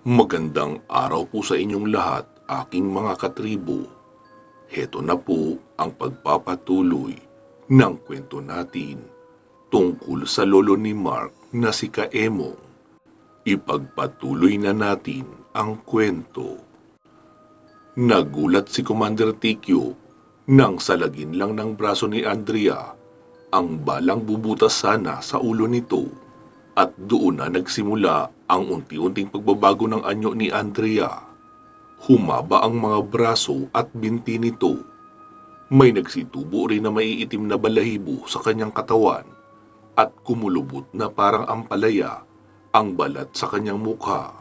Magandang araw po sa inyong lahat, aking mga katribo. Heto na po ang pagpapatuloy ng kwento natin tungkol sa lolo ni Mark na si Kaemong. Ipagpatuloy na natin ang kwento. Nagulat si Commander Tikyo nang salagin lang ng braso ni Andrea ang balang bubutas sana sa ulo nito. At doon na nagsimula ang unti-unting pagbabago ng anyo ni Andrea. Humaba ang mga braso at binti nito. May nagsitubo rin na maiitim na balahibo sa kanyang katawan at kumulubot na parang ampalaya ang balat sa kanyang mukha.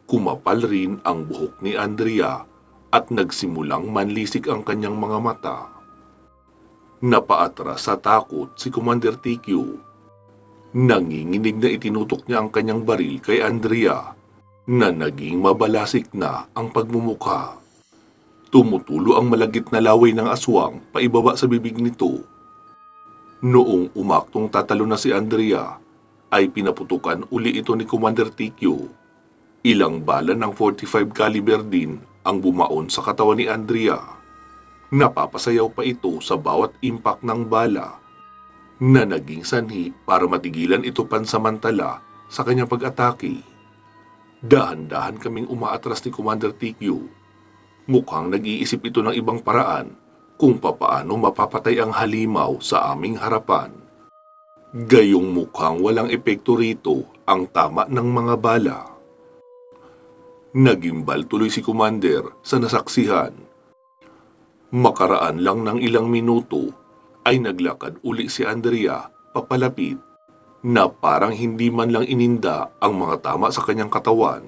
Kumapal rin ang buhok ni Andrea at nagsimulang manlisik ang kanyang mga mata. Napaatras sa takot si Commander Tikyo. Nanginginig na itinutok niya ang kanyang baril kay Andrea na naging mabalasik na ang pagmumukha. Tumutulo ang malagit na laway ng aswang paibaba sa bibig nito. Noong umaktong tatalo na si Andrea, ay pinaputukan uli ito ni Commander Tikyo. Ilang bala ng 45 caliber din ang bumaon sa katawan ni Andrea. Napapasayaw pa ito sa bawat impact ng bala na naging sanhi para matigilan ito pansamantala sa kanyang pag-atake. Dahan-dahan kaming umaatras ni Commander Tikyo. Mukhang nag-iisip ito ng ibang paraan kung papaano mapapatay ang halimaw sa aming harapan. Gayong mukhang walang epekto rito ang tama ng mga bala. Nagimbal tuloy si Commander sa nasaksihan. Makaraan lang ng ilang minuto ay naglakad uli si Andrea papalapit na parang hindi man lang ininda ang mga tama sa kanyang katawan.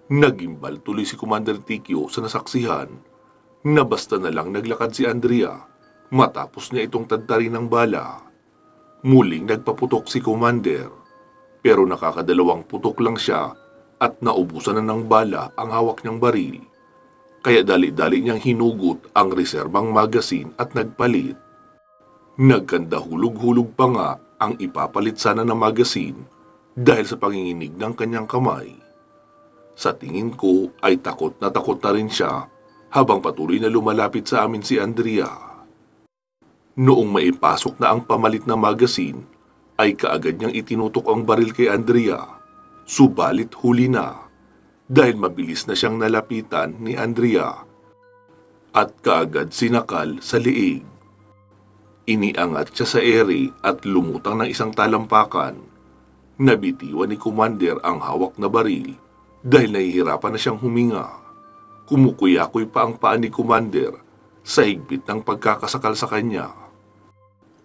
Nagimbal tuloy si Commander Tikyo sa nasaksihan na basta na lang naglakad si Andrea matapos niya itong tadtarin ng bala. Muling nagpaputok si Commander pero nakakadalawang putok lang siya at naubusan na ng bala ang hawak niyang baril. Kaya dali-dali niyang hinugot ang reserbang magasin at nagpalit. Nagkanda hulog-hulog pa nga ang ipapalit sana na magasin dahil sa panginginig ng kanyang kamay. Sa tingin ko ay takot na rin siya habang patuloy na lumalapit sa amin si Andrea. Noong maipasok na ang pamalit na magasin, ay kaagad niyang itinutok ang baril kay Andrea. Subalit huli na dahil mabilis na siyang nalapitan ni Andrea at kaagad sinakal sa liig. Iniangat siya sa ere at lumutang ng isang talampakan. Nabitiwan ni Commander ang hawak na baril dahil nahihirapan na siyang huminga. Kumukuyakoy pa ang paa ni Commander sa higpit ng pagkakasakal sa kanya.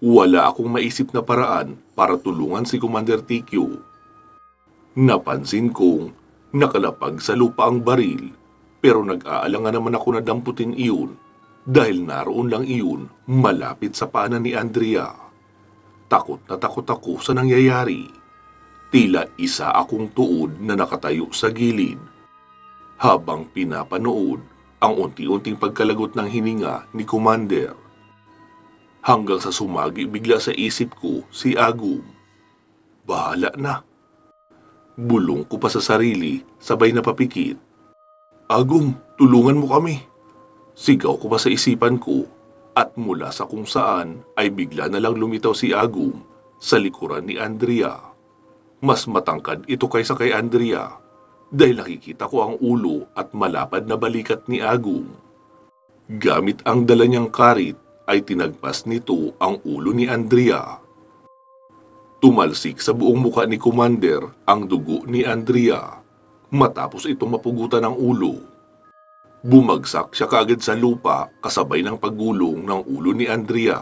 Wala akong maisip na paraan para tulungan si Commander Tikyo. Napansin kong nakalapag sa lupa ang baril pero nag-aalangan naman ako na damputin iyon dahil naroon lang iyon malapit sa paanan ni Andrea. Takot na takot ako sa nangyayari. Tila isa akong tuod na nakatayo sa gilid habang pinapanood ang unti-unting pagkalagot ng hininga ni Commander. Hanggang sa sumagi bigla sa isip ko si Agum. Bahala na. Bulong ko pa sa sarili sabay na papikit. Agum, tulungan mo kami. Sigaw ko pa sa isipan ko at mula sa kung saan ay bigla na lang lumitaw si Agum sa likuran ni Andrea. Mas matangkad ito kaysa kay Andrea dahil nakikita ko ang ulo at malapad na balikat ni Agum. Gamit ang dala niyang karit ay tinagpas nito ang ulo ni Andrea. Tumalsik sa buong muka ni Commander ang dugo ni Andrea matapos itong mapugutan ang ulo. Bumagsak siya kaagad sa lupa kasabay ng paggulong ng ulo ni Andrea.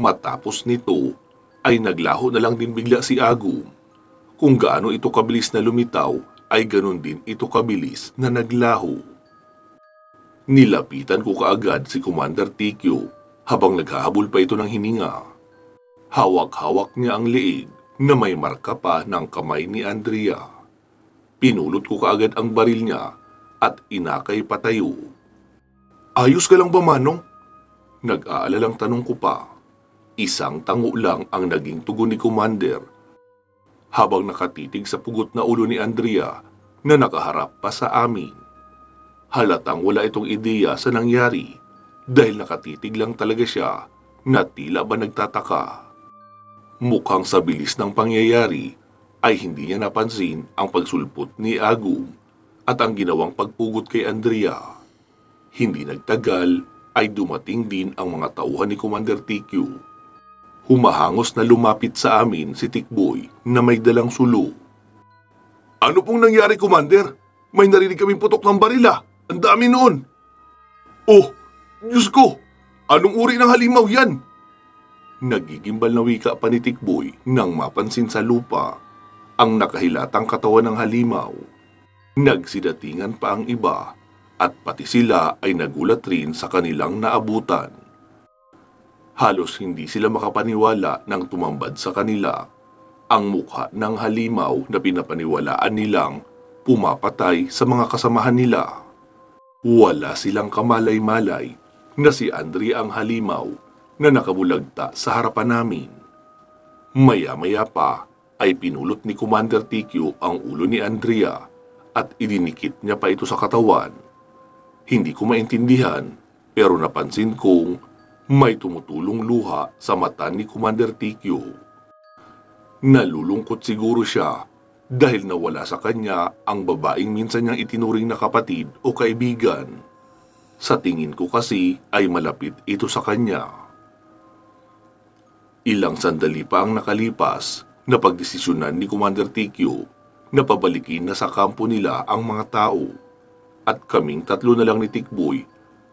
Matapos nito ay naglaho na lang din bigla si Agum. Kung gaano ito kabilis na lumitaw ay ganon din ito kabilis na naglaho. Nilapitan ko kaagad si Commander Tikyo habang naghahabol pa ito ng hininga. Hawak-hawak niya ang leeg na may marka pa ng kamay ni Andrea. Pinulot ko kaagad ang baril niya at inakay patayo. Ayos ka lang ba, Manong? Nag-aalalang tanong ko pa. Isang tango lang ang naging tugon ni Commander habang nakatitig sa pugot na ulo ni Andrea na nakaharap pa sa amin. Halatang wala itong ideya sa nangyari dahil nakatitig lang talaga siya na tila ba nagtataka. Mukhang sa bilis ng pangyayari ay hindi niya napansin ang pagsulpot ni Agum at ang ginawang pagpugot kay Andrea. Hindi nagtagal ay dumating din ang mga tauhan ni Commander TQ. Humahangos na lumapit sa amin si Tikboy na may dalang sulo. "Ano pong nangyari, Commander? May narinig kaming putok ng barila. Ang dami noon." "Oh, Diyos ko! Anong uri ng halimaw yan?" Nagigimbal na wika pa ni Tikboy nang mapansin sa lupa ang nakahilatang katawan ng halimaw. Nagsidatingan pa ang iba at pati sila ay nagulat rin sa kanilang naabutan. Halos hindi sila makapaniwala nang tumambad sa kanila ang mukha ng halimaw na pinapaniwalaan nilang pumapatay sa mga kasamahan nila. Wala silang kamalay-malay na si Andrea ang halimaw na nakabulagta sa harapan namin. Maya-maya pa ay pinulot ni Commander TQ ang ulo ni Andrea at idinikit niya pa ito sa katawan. Hindi ko maintindihan pero napansin kong may tumutulong luha sa mata ni Commander TQ. Nalulungkot siguro siya dahil nawala sa kanya ang babaeng minsan niyang itinuring na kapatid o kaibigan. Sa tingin ko kasi ay malapit ito sa kanya. Ilang sandali pa ang nakalipas na pagdesisyonan ni Commander TQ na pabalikin na sa kampo nila ang mga tao at kaming tatlo na lang ni Tikboy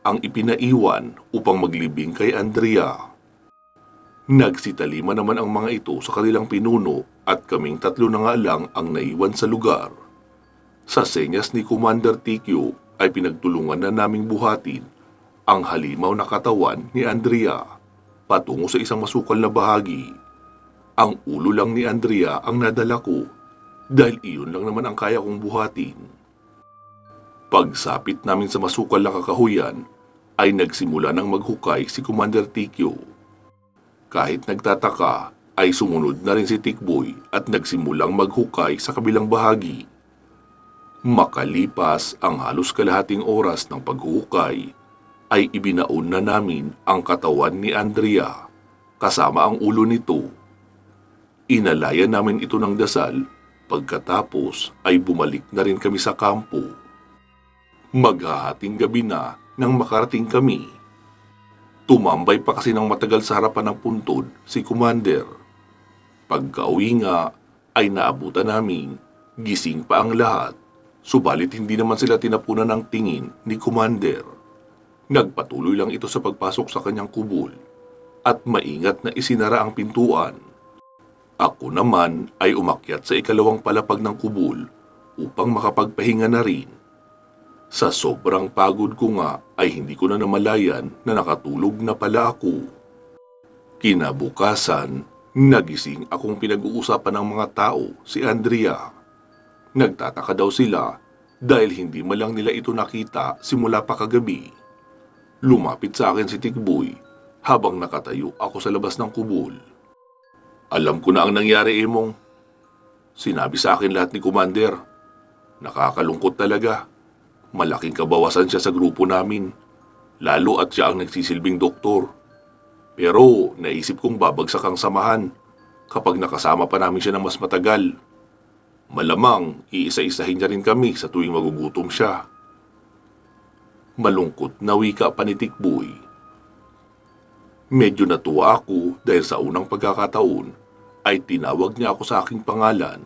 ang ipinaiwan upang maglibing kay Andrea. Nagsitalima naman ang mga ito sa kanilang pinuno at kaming tatlo na nga lang ang naiwan sa lugar. Sa senyas ni Commander TQ ay pinagtulungan na naming buhatin ang halimaw na katawan ni Andrea patungo sa isang masukal na bahagi. Ang ulo lang ni Andrea ang nadala ko dahil iyon lang naman ang kaya kong buhatin. Pagsapit namin sa masukal na kakahuyan ay nagsimula ng maghukay si Commander TQ. Kahit nagtataka ay sumunod na rin si Tikboy at nagsimulang maghukay sa kabilang bahagi. Makalipas ang halos kalahating oras ng paghuhukay ay ibinaon na namin ang katawan ni Andrea kasama ang ulo nito. Inalayan namin ito ng dasal pagkatapos ay bumalik na rin kami sa kampo. Maghahating gabi na nang makarating kami. Tumambay pa kasi ng matagal sa harapan ng puntod si Commander. Pagka-uwi nga ay naabutan namin, gising pa ang lahat, subalit hindi naman sila tinapunan ng tingin ni Commander. Nagpatuloy lang ito sa pagpasok sa kanyang kubol at maingat na isinara ang pintuan. Ako naman ay umakyat sa ikalawang palapag ng kubol upang makapagpahinga na rin. Sa sobrang pagod ko nga ay hindi ko na namalayan na nakatulog na pala ako. Kinabukasan, nagising akong pinag-uusapan ng mga tao si Andrea. Nagtataka daw sila dahil hindi malang nila ito nakita simula pa kagabi. Lumapit sa akin si Tikboy habang nakatayo ako sa labas ng kubol. "Alam ko na ang nangyari, Emong. Sinabi sa akin lahat ni Commander. Nakakalungkot talaga. Malaking kabawasan siya sa grupo namin, lalo at siya ang nagsisilbing doktor. Pero naisip kong babagsak ang samahan kapag nakasama pa namin siya ng mas matagal. Malamang iisa-isahin niya rin kami sa tuwing magugutom siya." Malungkot na wika pa ni Tikboy. Medyo natuwa ako dahil sa unang pagkakataon ay tinawag niya ako sa aking pangalan.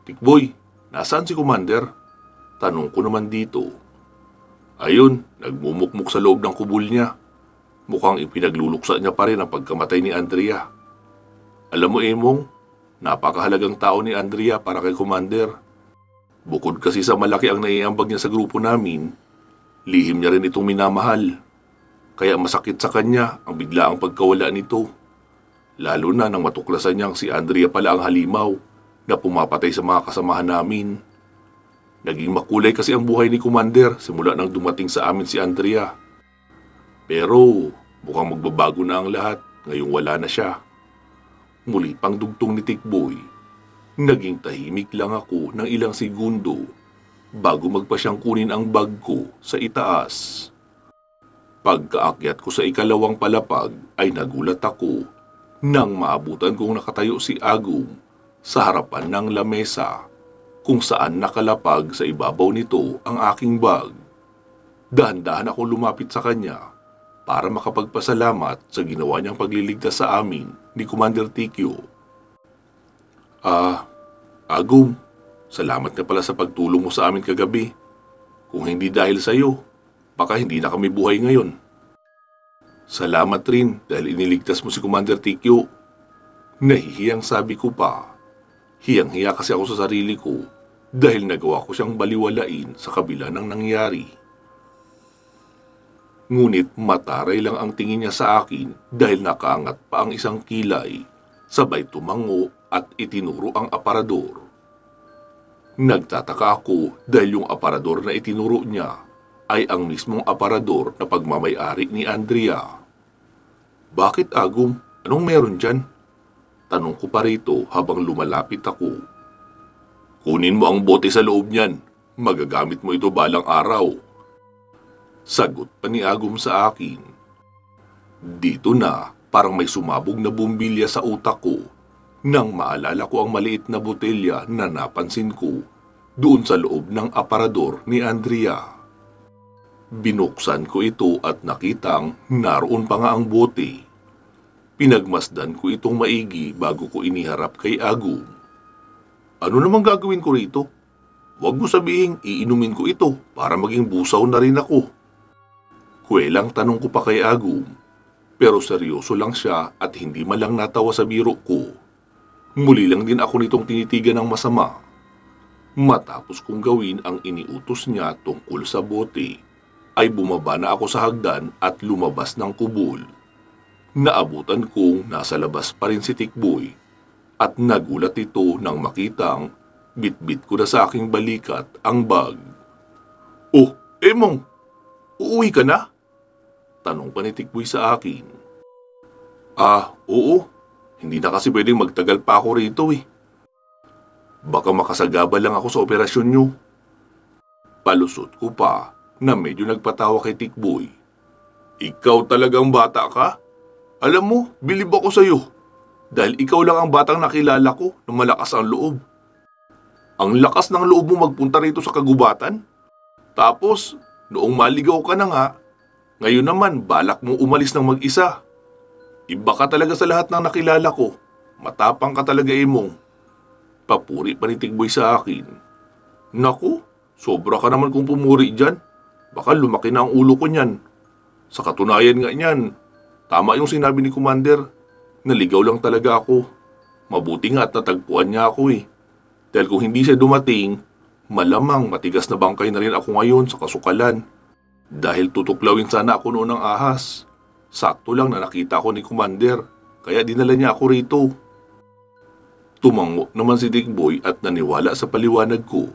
"Tikboy, nasaan si Commander?" Tanong ko naman dito. "Ayun, nagmumukmuk sa loob ng kubul niya. Mukhang ipinagluluksa niya pa rin ang pagkamatay ni Andrea. Alam mo, Emong, napakahalagang tao ni Andrea para kay Commander. Bukod kasi sa malaki ang naiambag niya sa grupo namin, lihim niya rin itong minamahal. Kaya masakit sa kanya ang biglaang pagkawala nito. Lalo na nang matuklasan niyang si Andrea pala ang halimaw na pumapatay sa mga kasamahan namin. Naging makulay kasi ang buhay ni Commander simula nang dumating sa amin si Andrea. Pero mukhang magbabago na ang lahat ngayong wala na siya." Muli pang dugtong ni Tikboy. Naging tahimik lang ako ng ilang segundo bago magpasyang kunin ang bag ko sa itaas. Pagkaakyat ko sa ikalawang palapag ay nagulat ako nang maabutan kong nakatayo si Agum sa harapan ng lamesa kung saan nakalapag sa ibabaw nito ang aking bag. Dahan-dahan akong lumapit sa kanya para makapagpasalamat sa ginawa niyang pagliligtas sa amin ni Commander Tikyo. Agum, salamat ka pala sa pagtulong mo sa amin kagabi. Kung hindi dahil sa iyo, baka hindi na kami buhay ngayon. Salamat rin dahil iniligtas mo si Commander Tikyo. Nahihiyang sabi ko pa. Hiyang-hiya kasi ako sa sarili ko dahil nagawa ko siyang baliwalain sa kabila ng nangyari. Ngunit mataray lang ang tingin niya sa akin dahil nakaangat pa ang isang kilay, sabay tumango at itinuro ang aparador. Nagtataka ako dahil yung aparador na itinuro niya ay ang mismong aparador na pagmamay-ari ni Andrea. Bakit, Agum? Anong meron dyan? Tanong ko pa rito habang lumalapit ako. Kunin mo ang bote sa loob niyan. Magagamit mo ito balang araw. Sagot pa ni Agum sa akin. Dito na parang may sumabog na bumbilya sa utak ko nang maalala ko ang maliit na botelya na napansin ko doon sa loob ng aparador ni Andrea. Binuksan ko ito at nakitang naroon pa nga ang bote. Pinagmasdan ko itong maigi bago ko iniharap kay Agum. Ano namang gagawin ko rito? Huwag mo sabihing iinumin ko ito para maging busaw na rin ako. Kwelang tanong ko pa kay Agum, pero seryoso lang siya at hindi man lang natawa sa biro ko. Muli lang din ako nitong tinitigan ng masama. Matapos kong gawin ang iniutos niya tungkol sa bote, ay bumaba na ako sa hagdan at lumabas ng kubol. Naabutan kong nasa labas pa rin si Tikboy at nagulat ito nang makitang bitbit ko na sa aking balikat ang bag. Oh, Emong, uuwi ka na? Tanong pa ni Tikboy sa akin. Oo. Hindi na kasi pwedeng magtagal pa ako rito eh. Baka makasagabal lang ako sa operasyon nyo. Palusot ko pa na medyo nagpatawa kay Tikboy. Ikaw talagang bata ka? Alam mo, bilib ako sa'yo. Dahil ikaw lang ang batang nakilala ko na malakas ang loob. Ang lakas ng loob mo magpunta rito sa kagubatan. Tapos, noong maligaw ka na nga, ngayon naman balak mo umalis ng mag-isa. Iba ka talaga sa lahat ng nakilala ko. Matapang ka talaga, Emong. Papuri pa ni Tikboy sa akin. Naku, sobra ka naman kung pumuri dyan. Baka lumaki na ang ulo ko niyan. Sa katunayan nga niyan, tama yung sinabi ni Commander. Naligaw lang talaga ako. Mabuti nga at natagpuan niya ako eh. Dahil kung hindi siya dumating, malamang matigas na bangkay na rin ako ngayon sa kasukalan. Dahil tutuklawin sana ako noon ng ahas. Sakto lang na nakita ko ni Commander, kaya dinala niya ako rito. Tumango naman si Tikboy at naniwala sa paliwanag ko.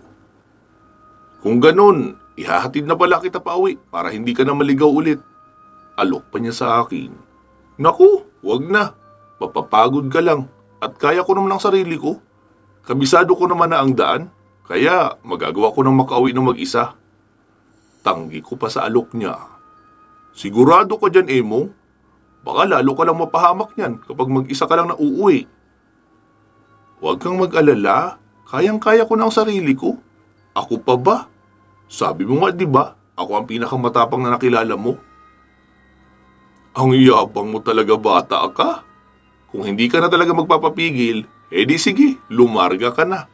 Kung ganun, ihahatid na pala kita pa uwi para hindi ka na maligaw ulit. Alok pa niya sa akin. Naku, wag na. Mapapagod ka lang at kaya ko naman ang sarili ko. Kabisado ko naman na ang daan, kaya magagawa ko ng makauwi ng mag-isa. Tanggi ko pa sa alok niya. Sigurado ka dyan, Emong? Baka lalo ka lang mapahamak niyan kapag mag-isa ka lang na uuwi. Huwag kang mag-alala, kayang-kaya ko na ang sarili ko. Ako pa ba? Sabi mo nga, di ba? Ako ang pinakamatapang na nakilala mo. Ang yabang mo talaga, bata ka. Kung hindi ka na talaga magpapapigil, edi sige, lumarga ka na.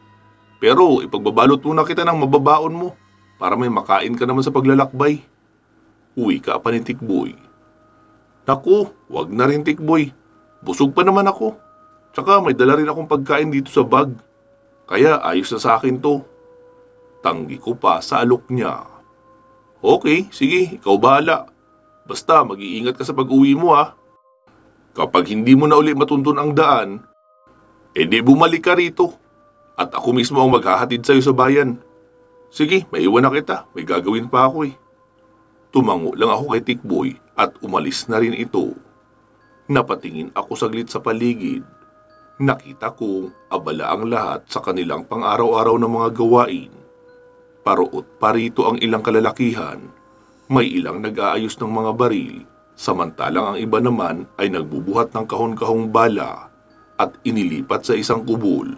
Pero ipagbabalot muna kita ng mababaon mo para may makain ka naman sa paglalakbay. Uwi ka pa ni Tikboy. Naku, wag na rin Tikboy. Busog pa naman ako. Tsaka may dala rin akong pagkain dito sa bag. Kaya ayos na sa akin to. Tanggi ko pa sa alok niya. Okay, sige, ikaw bahala. Basta mag-iingat ka sa pag-uwi mo ha. Kapag hindi mo na uli matuntun ang daan, edi bumalik ka rito. At ako mismo ang maghahatid sa'yo sa bayan. Sige, maiwan na kita. May gagawin pa ako eh. Tumango lang ako kay Tikboy at umalis na rin ito. Napatingin ako saglit sa paligid. Nakita kong abala ang lahat sa kanilang pang-araw-araw na mga gawain. Paruot parito ang ilang kalalakihan, may ilang nag-aayos ng mga baril, samantalang ang iba naman ay nagbubuhat ng kahon-kahong bala at inilipat sa isang kubol.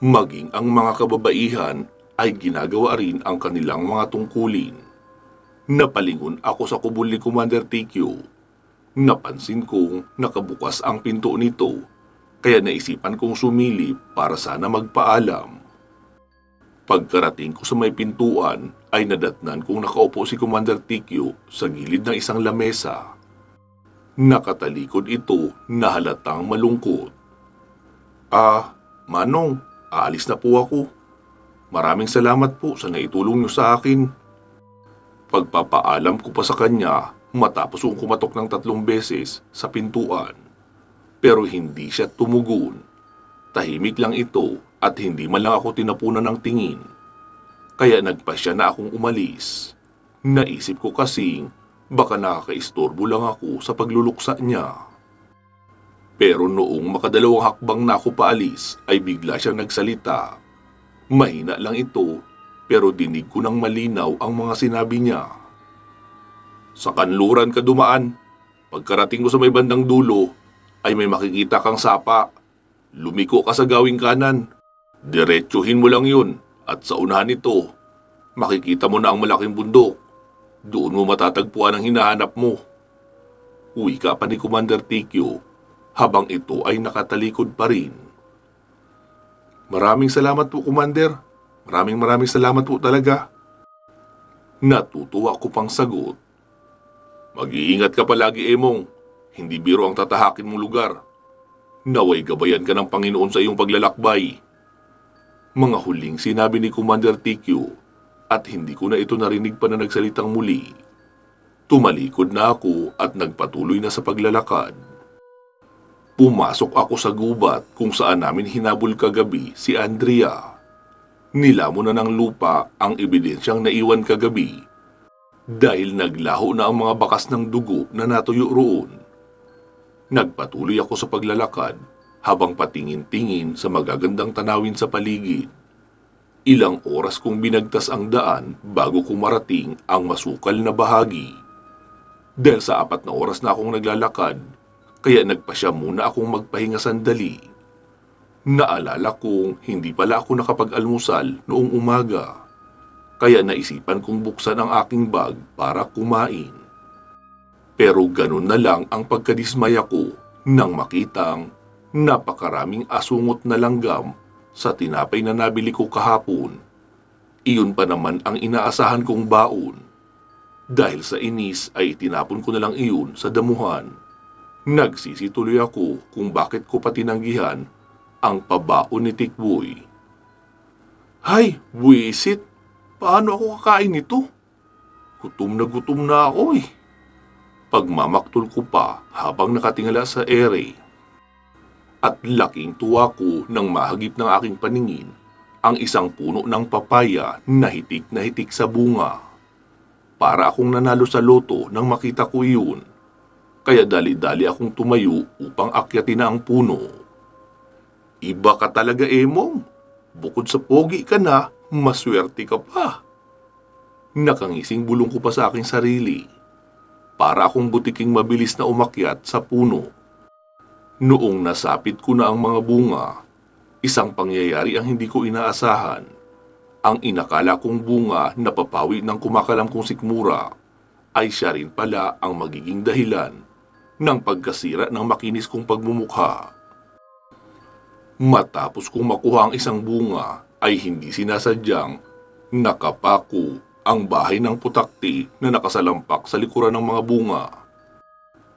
Maging ang mga kababaihan ay ginagawa rin ang kanilang mga tungkulin. Napalingon ako sa kubol ni Commander TQ. Napansin kong nakabukas ang pinto nito, kaya naisipan kong sumilip para sana magpaalam. Pagkarating ko sa may pintuan ay nadatnan kong nakaupo si Commander TQ sa gilid ng isang lamesa. Nakatalikod ito na halatang malungkot. Manong, aalis na po ako. Maraming salamat po sa naitulong niyo sa akin. Pagpapaalam ko pa sa kanya matapos kong kumatok ng 3 beses sa pintuan. Pero hindi siya tumugon. Tahimik lang ito at hindi man lang ako tinapunan ng tingin. Kaya nagpasya na akong umalis. Naisip ko kasing baka nakakaistorbo lang ako sa pagluluksa niya. Pero noong makadalawang hakbang na ako paalis ay bigla siyang nagsalita. Mahina lang ito pero dinig ko ng malinaw ang mga sinabi niya. Sa kanluran ka dumaan. Pagkarating ko sa may bandang dulo ay may makikita kang sapa. Lumiko ka sa gawing kanan. Diretsuhin mo lang yun at sa unahan nito, makikita mo na ang malaking bundok. Doon mo matatagpuan ang hinahanap mo. Wika pa ni Commander TQ habang ito ay nakatalikod pa rin. Maraming salamat po, Commander. Maraming salamat po talaga. Natutuwa ko pang sagot. Mag-iingat ka palagi, Emong. Hindi biro ang tatahakin mong lugar. Naway gabayan ka ng Panginoon sa iyong paglalakbay. Mga huling sinabi ni Commander TQ at hindi ko na ito narinig pa na nagsalitang muli. Tumalikod na ako at nagpatuloy na sa paglalakad. Pumasok ako sa gubat kung saan namin hinabol kagabi si Andrea. Nilamon na ng lupa ang ebidensyang naiwan kagabi dahil naglaho na ang mga bakas ng dugo na natuyo roon. Nagpatuloy ako sa paglalakad habang patingin-tingin sa magagandang tanawin sa paligid. Ilang oras kong binagtas ang daan bago ko marating ang masukal na bahagi. Dahil sa 4 na oras na akong naglalakad, kaya nagpasya muna akong magpahinga sandali. Naalala kong hindi pala ako nakapag-almusal noong umaga, kaya naisipan kong buksan ang aking bag para kumain. Pero ganun na lang ang pagkadismaya ko nang makitang napakaraming asungot na langgam sa tinapay na nabili ko kahapon. Iyon pa naman ang inaasahan kong baon. Dahil sa inis ay itinapon ko na lang iyon sa damuhan. Nagsisituloy ako kung bakit ko pa tinanggihan ang pabaon ni Tikboy. Hay, buwisit! Paano ako kakain nito? Gutom na ako eh. Pagmamaktol ko pa habang nakatingala sa ere. At laking tuwa ko nang mahagip ng aking paningin ang isang puno ng papaya na hitik sa bunga. Para akong nanalo sa loto nang makita ko iyon. Kaya dali-dali akong tumayo upang akyatin na ang puno. Iba ka talaga, Emong. Bukod sa pogi ka na, maswerte ka pa. Nakangising bulong ko pa sa aking sarili. Para akong butiking mabilis na umakyat sa puno. Noong nasapit ko na ang mga bunga, isang pangyayari ang hindi ko inaasahan. Ang inakala kong bunga na papawi ng kumakalam kong sikmura ay siya rin pala ang magiging dahilan ng pagkasira ng makinis kong pagmumukha. Matapos kong makuha ang isang bunga ay hindi sinasadyang nakapako ang bahay ng putakti na nakasalampak sa likuran ng mga bunga.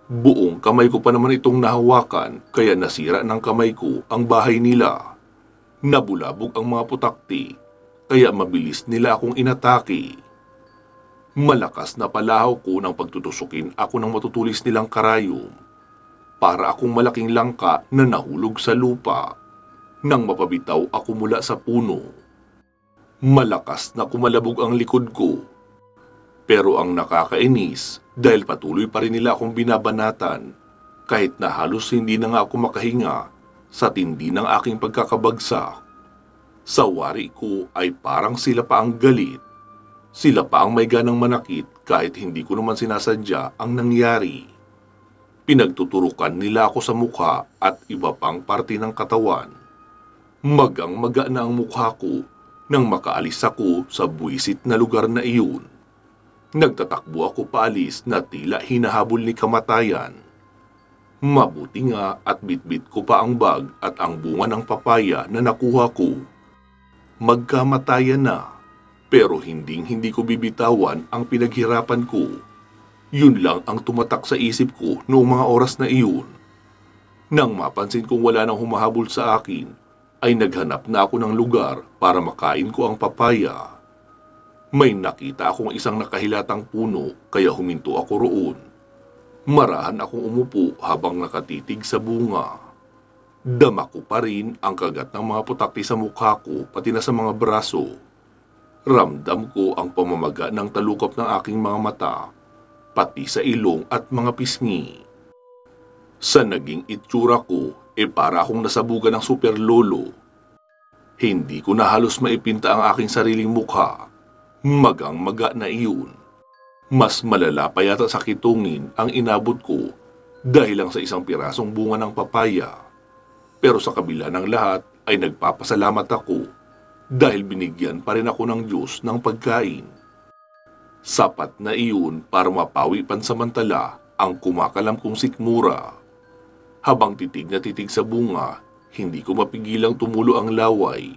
Buong kamay ko pa naman itong nahawakan kaya nasira ng kamay ko ang bahay nila. Nabulabog ang mga putakti kaya mabilis nila akong inatake. Malakas na palahaw ko nang pagtutusukin ako ng matutulis nilang karayom. Para akong malaking langka na nahulog sa lupa nang mapabitaw ako mula sa puno. Malakas na kumalabog ang likod ko. Pero ang nakakainis dahil patuloy pa rin nila akong binabanatan kahit na halos hindi na nga ako makahinga sa tindi ng aking pagkakabagsak. Sa wari ko ay parang sila pa ang galit. Sila pa ang may ganang manakit kahit hindi ko naman sinasadya ang nangyari. Pinagtuturukan nila ako sa mukha at iba pang parte ng katawan. Magang-maga na ang mukha ko nang makaalis ako sa buwisit na lugar na iyon. Nagtatakbo ako paalis na tila hinahabol ni kamatayan. Mabuti nga at bitbit ko pa ang bag at ang bunga ng papaya na nakuha ko. Magkamatayan na, pero hindi ko bibitawan ang pinaghirapan ko. Yun lang ang tumatak sa isip ko noong mga oras na iyon. Nang mapansin kong wala nang humahabol sa akin, ay naghanap na ako ng lugar para makain ko ang papaya. May nakita akong isang nakahilatang puno kaya huminto ako roon. Marahan akong umupo habang nakatitig sa bunga. Dama ko pa rin ang kagat ng mga putakti sa mukha ko pati na sa mga braso. Ramdam ko ang pamamaga ng talukap ng aking mga mata, pati sa ilong at mga pisngi. Sa naging itsura ko, para akong nasabugan ng super lolo. Hindi ko na halos maipinta ang aking sariling mukha. Magang-maga na iyon. Mas malala pa yata sa kitungin ang inabot ko dahil lang sa isang pirasong bunga ng papaya. Pero sa kabila ng lahat ay nagpapasalamat ako dahil binigyan pa rin ako ng Diyos ng pagkain. Sapat na iyon para mapawi pansamantala ang kumakalam kong sikmura. Habang titig na titig sa bunga, hindi ko mapigilang tumulo ang laway.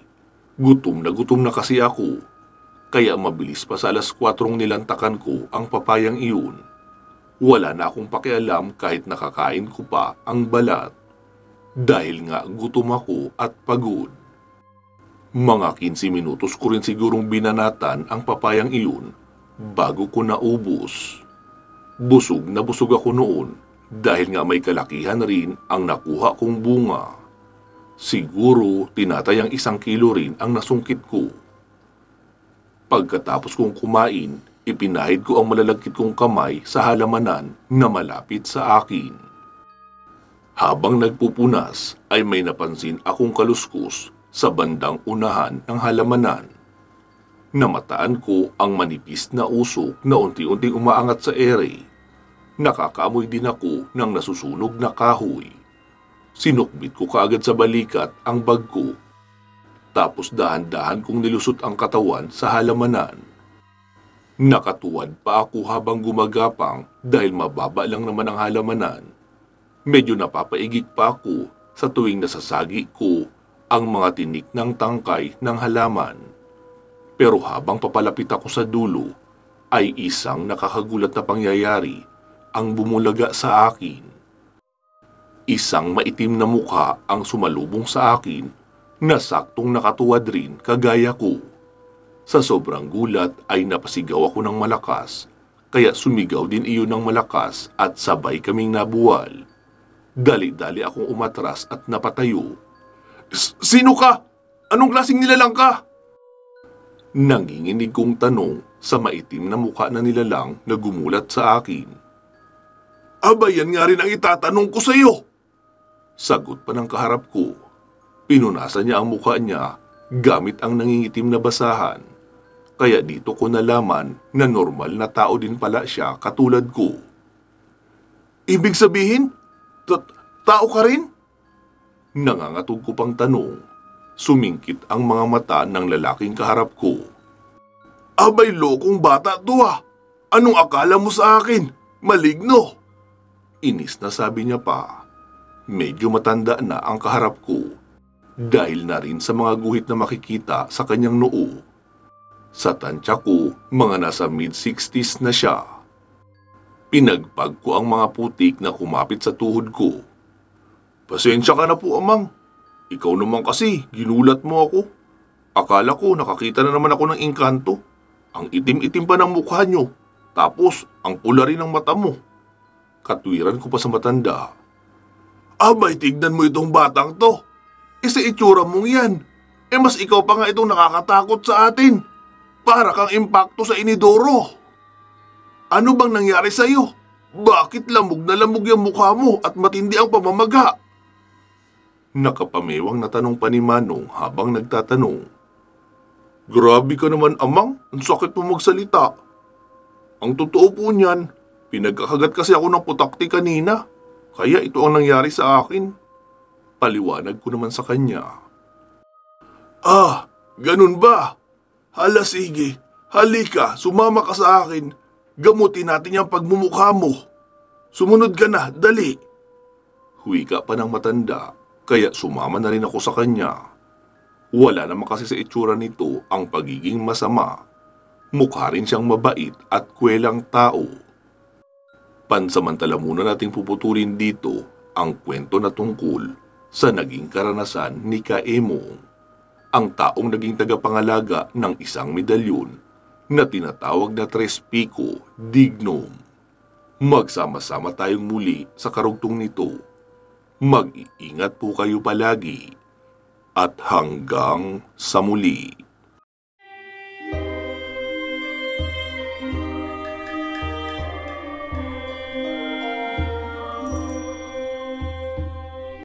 Gutom na kasi ako. Kaya mabilis pa sa 4:00 nilantakan ko ang papayang iyon. Wala na akong pakialam kahit nakakain ko pa ang balat. Dahil nga gutom ako at pagod. Mga 15 minutos ko rin sigurong binanatan ang papayang iyon bago ko naubos. Busog na busog ako noon dahil nga may kalakihan rin ang nakuha kong bunga. Siguro tinatayang 1 kilo rin ang nasungkit ko. Pagkatapos kong kumain, ipinahid ko ang malalagkit kong kamay sa halamanan na malapit sa akin. Habang nagpupunas ay may napansin akong kaluskus sa bandang unahan ng halamanan. Namataan ko ang manipis na usok na unti-unting umaangat sa ere. Nakakaamoy din ako ng nasusunog na kahoy. Sinukbit ko kaagad sa balikat ang bag ko. Tapos dahan-dahan kong nilusot ang katawan sa halamanan. Nakatuwad pa ako habang gumagapang dahil mababa lang naman ang halamanan. Medyo napapaigik pa ako sa tuwing nasasagi ko ang mga tinik ng tangkay ng halaman. Pero habang papalapit ako sa dulo, ay isang nakakagulat na pangyayari ang bumulaga sa akin. Isang maitim na mukha ang sumalubong sa akin na saktong nakatuwad rin kagaya ko. Sa sobrang gulat ay napasigaw ako ng malakas, kaya sumigaw din iyon ng malakas at sabay kaming nabuwal. Dali-dali akong umatras at napatayo. Sino ka? Anong klaseng nilalang ka? Nanginginig kong tanong sa maitim na mukha na nilalang na gumulat sa akin. Aba, yan nga rin ang itatanong ko sa iyo. Sagot pa ng kaharap ko. Pinunasan niya ang mukha niya gamit ang nangingitim na basahan. Kaya dito ko nalaman na normal na tao din pala siya katulad ko. Ibig sabihin, tao ka rin? Nangangatog ko pang tanong. Sumingkit ang mga mata ng lalaking kaharap ko. Abay, lokong bata to ah. Anong akala mo sa akin? Maligno. Inis na sabi niya pa. Medyo matanda na ang kaharap ko. Dahil na rin sa mga guhit na makikita sa kanyang noo. Sa tansya ko, mga nasa mid-60s na siya. Pinagpag ko ang mga putik na kumapit sa tuhod ko. Pasensya ka na po, amang. Ikaw naman kasi, ginulat mo ako. Akala ko nakakita na naman ako ng engkanto. Ang itim-itim pa ng mukha nyo. Tapos, ang pula rin ng mata mo. Katwiran ko pa sa matanda. Abay, tignan mo itong batang to. Sa itsura mong yan. Mas ikaw pa nga itong nakakatakot sa atin. Para kang impakto sa inidoro. Ano bang nangyari sa'yo? Bakit lamog na lamog yung mukha mo at matindi ang pamamaga? Nakapamewang na tanong pa ni Manong habang nagtatanong. Grabe ka naman, Amang. Ang sakit mo magsalita. Ang totoo po niyan, pinagkakagat kasi ako ng putakti kanina. Kaya ito ang nangyari sa akin. Paliwanag ko naman sa kanya. Ah, ganun ba? Hala sige, halika, sumama ka sa akin. Gamutin natin yung pagmumukha mo. Sumunod ka na, dali. Huwika pa ng matanda, kaya sumama na rin ako sa kanya. Wala naman kasi sa itsura nito ang pagiging masama. Mukha rin siyang mabait at kwelang tao. Pansamantala muna nating puputulin dito ang kwento na tungkol sa naging karanasan ni Kaemong, ang taong naging tagapangalaga ng isang medalyon na tinatawag na Tres Pico Dignum. Magsama-sama tayong muli sa karugtong nito. Mag-iingat po kayo palagi at hanggang sa muli.